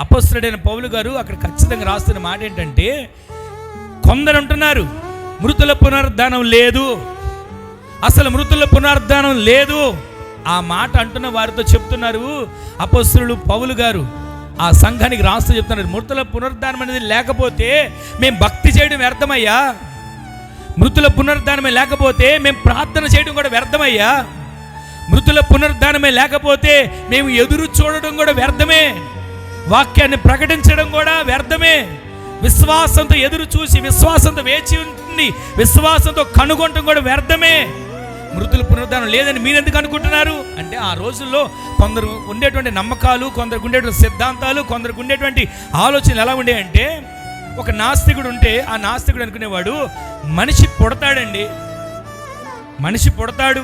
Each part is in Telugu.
అపొస్తలుడైన పౌలు గారు అక్కడ ఖచ్చితంగా రాస్తున్న మాట ఏంటంటే, కొందరు అంటున్నారు మృతుల పునరుద్ధానం లేదు, అసలు మృతుల పునరుద్ధానం లేదు. ఆ మాట అంటున్న వారితో చెప్తున్నారు అపొస్తలుడు పౌలు గారు, ఆ సంఘానికి రాస్తూ చెప్తున్నారు, మృతుల పునరుద్ధానం అనేది లేకపోతే మేము భక్తి చేయడం వ్యర్థమయ్యా, మృతుల పునరుద్ధానమే లేకపోతే మేము ప్రార్థన చేయడం కూడా వ్యర్థమయ్యా, మృతుల పునరుద్ధానమే లేకపోతే మేము ఎదురు చూడడం కూడా వ్యర్థమే, వాక్యాన్ని ప్రకటించడం కూడా వ్యర్థమే, విశ్వాసంతో ఎదురు చూసి విశ్వాసంతో వేచి ఉంటుంది, విశ్వాసంతో కనుగొనడం కూడా వ్యర్థమే. మృతుల పునరుద్ధానం లేదని మీరు ఎందుకు అనుకుంటున్నారు అంటే, ఆ రోజుల్లో కొందరు ఉండేటువంటి నమ్మకాలు, కొందరికి ఉండేటువంటి సిద్ధాంతాలు, కొందరికి ఉండేటువంటి ఆలోచనలు ఎలా ఉండేయంటే, ఒక నాస్తికుడు ఉంటే ఆ నాస్తికుడు అనుకునేవాడు, మనిషి పుడతాడండి, మనిషి పుడతాడు,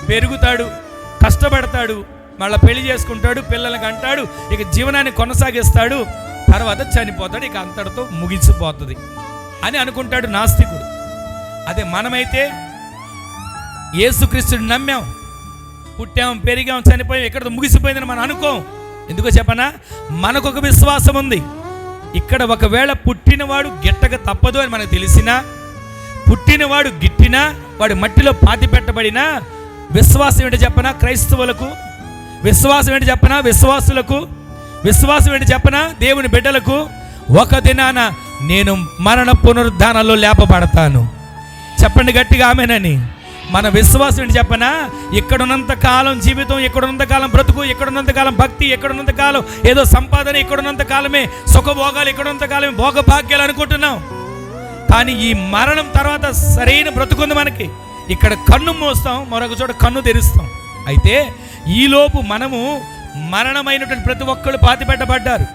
పెరుగుతాడు, కష్టపడతాడు, మళ్ళీ పెళ్లి చేసుకుంటాడు, పిల్లలకి అంటాడు, ఇక జీవనాన్ని కొనసాగిస్తాడు, తర్వాత చనిపోతాడు, ఇక అంతటితో ముగిసిపోతుంది అని అనుకుంటాడు నాస్తికుడు. అదే మనమైతే యేసుక్రీస్తుని నమ్మాం, పుట్టాం, పెరిగాం, చనిపోయాం, ఎక్కడితో ముగిసిపోయిందని మనం అనుకోం. ఎందుకో చెప్పనా, మనకు ఒక విశ్వాసం ఉంది. ఇక్కడ ఒకవేళ పుట్టినవాడు గిట్టక తప్పదు అని మనకు తెలిసినా, పుట్టినవాడు గిట్టినా, వాడు మట్టిలో పాతి పెట్టబడినా, విశ్వాసం ఏంటి చెప్పనా క్రైస్తవులకు, విశ్వాసం ఏంటి చెప్పనా విశ్వాసులకు, విశ్వాసం ఏంటి చెప్పనా దేవుని బిడ్డలకు, ఒక దినాన నేను మరణ పునరుద్ధానంలో లేపబడతాను. చెప్పండి గట్టిగా ఆమేనని. మన విశ్వాసం ఏంటి చెప్పనా, ఇక్కడున్నంత కాలం జీవితం, ఇక్కడున్నంత కాలం బ్రతుకు, ఇక్కడున్నంత కాలం భక్తి, ఇక్కడున్నంత కాలం ఏదో సంపాదన, ఇక్కడున్నంత కాలమే సుఖభోగాలు, ఇక్కడున్నంత కాలమే భోగభాగ్యాలు అనుకుంటున్నాం. కానీ ఈ మరణం తర్వాత సరైన బ్రతుకుంది మనకి. ఇక్కడ కన్ను మూస్తాం, మరొక చోట కన్ను తెరుస్తాం. అయితే ఈలోపు మనము మరణమైనటువంటి ప్రతి ఒక్కళ్ళు పాతి పెట్టబడ్డారు.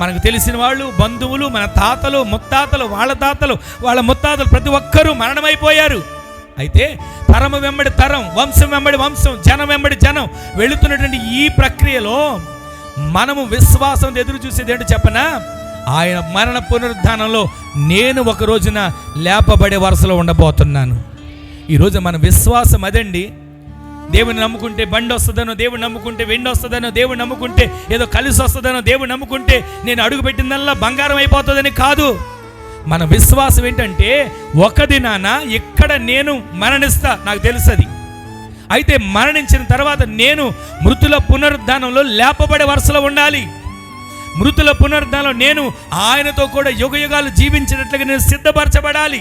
మనకు తెలిసిన వాళ్ళు, బంధువులు, మన తాతలు, ముత్తాతలు, వాళ్ళ తాతలు, వాళ్ళ ముత్తాతలు, ప్రతి ఒక్కరూ మరణమైపోయారు. అయితే తరం వెంబడి తరం, వంశం వెంబడి వంశం, జనం వెంబడి జనం వెళుతున్నటువంటి ఈ ప్రక్రియలో మనము విశ్వాసం ఎదురు చూసేది ఏంటో చెప్పనా, ఆయన మరణ పునరుద్ధానంలో నేను ఒక రోజున లేపబడే వరుసలో ఉండబోతున్నాను. ఈరోజు మన విశ్వాసం అదండి. దేవుని నమ్ముకుంటే బండి వస్తుందనో, దేవుని నమ్ముకుంటే వెండి వస్తుందనో, దేవుని నమ్ముకుంటే ఏదో కలిసి వస్తుందనో, దేవుని నమ్ముకుంటే నేను అడుగు పెట్టిందల్లా బంగారం అయిపోతుందని కాదు. మన విశ్వాసం ఏంటంటే, ఒక దినాన ఇక్కడ నేను మరణిస్తా, నాకు తెలుసది. అయితే మరణించిన తర్వాత నేను మృతుల పునరుద్ధానంలో లేపబడే వరుసలో ఉండాలి. మృతుల పునరుద్ధానంలో నేను ఆయనతో కూడా యుగ యుగాలు జీవించినట్లుగా నేను సిద్ధపరచబడాలి.